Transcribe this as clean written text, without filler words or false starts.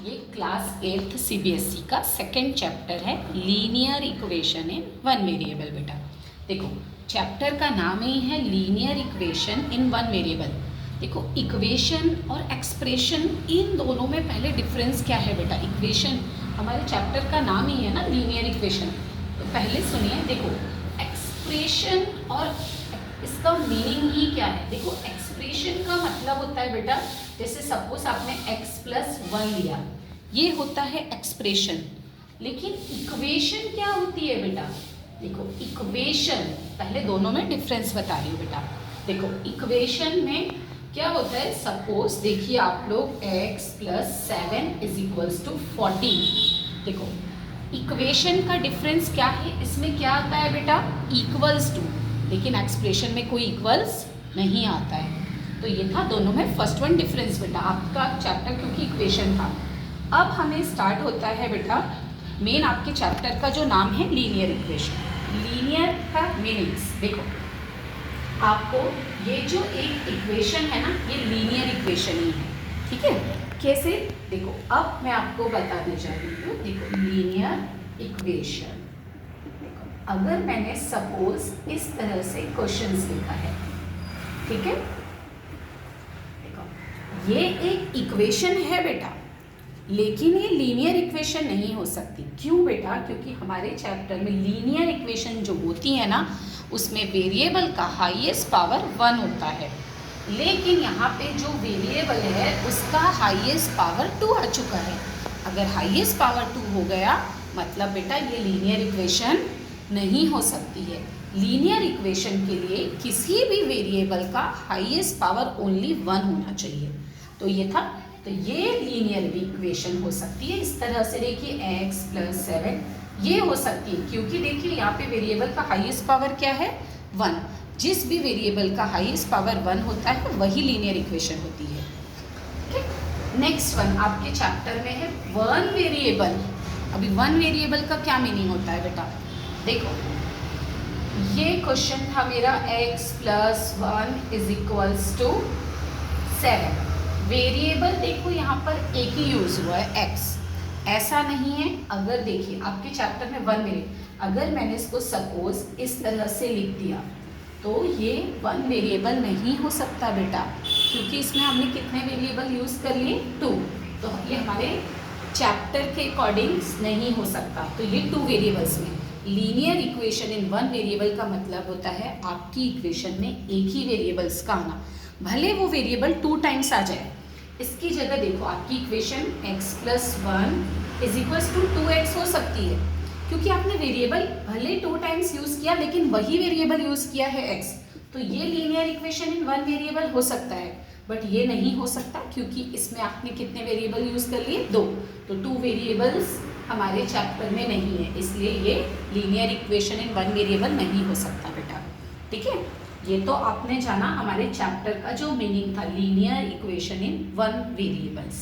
ये class 8th CBSE का second chapter है linear equation in one variable. बेटा देखो चैप्टर का नाम ही है linear equation in one variable. देखो इक्वेशन और एक्सप्रेशन इन दोनों में पहले डिफरेंस क्या है बेटा। इक्वेशन हमारे चैप्टर का नाम ही है ना लीनियर इक्वेशन। तो पहले सुनिए, देखो एक्सप्रेशन और इसका मीनिंग ही क्या है। देखो एक्सप्रेशन का मतलब होता है बेटा, जैसे सपोज आपने x+1 लिया, ये होता है एक्सप्रेशन। लेकिन इक्वेशन क्या होती है बेटा। देखो इक्वेशन, पहले दोनों में डिफरेंस बता रही हूँ बेटा। देखो इक्वेशन में क्या होता है, सपोज देखिए आप लोग x+7 = 14। देखो इक्वेशन का डिफरेंस क्या है, इसमें क्या आता है बेटा, इक्वल्स टू। लेकिन एक्सप्रेशन में कोई इक्वल्स नहीं आता है। तो ये था दोनों में फर्स्ट वन डिफरेंस बेटा आपका चैप्टर, क्योंकि इक्वेशन था। अब हमें स्टार्ट होता है बेटा मेन आपके चैप्टर का जो नाम है लीनियर इक्वेशन। लीनियर का मीनिंग्स देखो, आपको ये जो एक इक्वेशन है ना, ये लीनियर इक्वेशन ही है। ठीक है, कैसे देखो अब मैं आपको बताने जा रही हूँ। देखो लीनियर इक्वेशन, अगर मैंने सपोज इस तरह से क्वेश्चंस लिखा है, ठीक है, देखो ये एक इक्वेशन है बेटा, लेकिन ये लीनियर इक्वेशन नहीं हो सकती। क्यों बेटा, क्योंकि हमारे चैप्टर में लीनियर इक्वेशन जो होती है ना, उसमें वेरिएबल का हाईएस्ट पावर 1 होता है। लेकिन यहाँ पे जो वेरिएबल है उसका हाईएस्ट पावर 2 आ चुका है। अगर हाईएस्ट पावर 2 हो गया मतलब बेटा ये लीनियर इक्वेशन नहीं हो सकती है। लीनियर इक्वेशन के लिए किसी भी वेरिएबल का हाईएस्ट पावर ओनली 1 होना चाहिए। तो ये था, तो ये लीनियर इक्वेशन हो सकती है इस तरह से। देखिए x+7 ये हो सकती है, क्योंकि देखिए यहाँ पे वेरिएबल का हाईएस्ट पावर क्या है, 1। जिस भी वेरिएबल का हाईएस्ट पावर 1 होता है वही लीनियर इक्वेशन होती है। नेक्स्ट वन आपके चैप्टर में है वन वेरिएबल। अभी वन वेरिएबल का क्या मीनिंग होता है बेटा, देखो ये क्वेश्चन था मेरा x+1 = 7। वेरिएबल देखो यहाँ पर एक ही यूज हुआ है x, ऐसा नहीं है। अगर देखिए आपके चैप्टर में वन वेरिएबल, अगर मैंने इसको सपोज इस तरह से लिख दिया तो ये वन वेरिएबल नहीं हो सकता बेटा, क्योंकि इसमें हमने कितने वेरिएबल यूज कर लिए, 2। तो ये हमारे चैप्टर के अकॉर्डिंग नहीं हो सकता। तो ये 2 वेरिएबल्स में linear equation in one variable का मतलब होता है आपकी इक्वेशन में एक ही वेरिएबल्स का आना, भले वो वेरिएबल 2 टाइम्स आ जाए। इसकी जगह देखो आपकी इक्वेशन x+1 = 2x हो सकती है, क्योंकि आपने वेरिएबल भले 2 टाइम्स यूज किया लेकिन वही वेरिएबल यूज किया है x। तो ये linear equation in one variable हो सकता है, बट ये नहीं हो सकता क्योंकि इसमें आपने कितने वेरिएबल यूज कर लिए, 2। तो 2 वेरिएबल्स हमारे चैप्टर में नहीं है, इसलिए ये linear equation in one variable नहीं हो सकता बेटा। ठीक है, ये तो आपने जाना हमारे चैप्टर का जो मीनिंग था linear equation in one variables.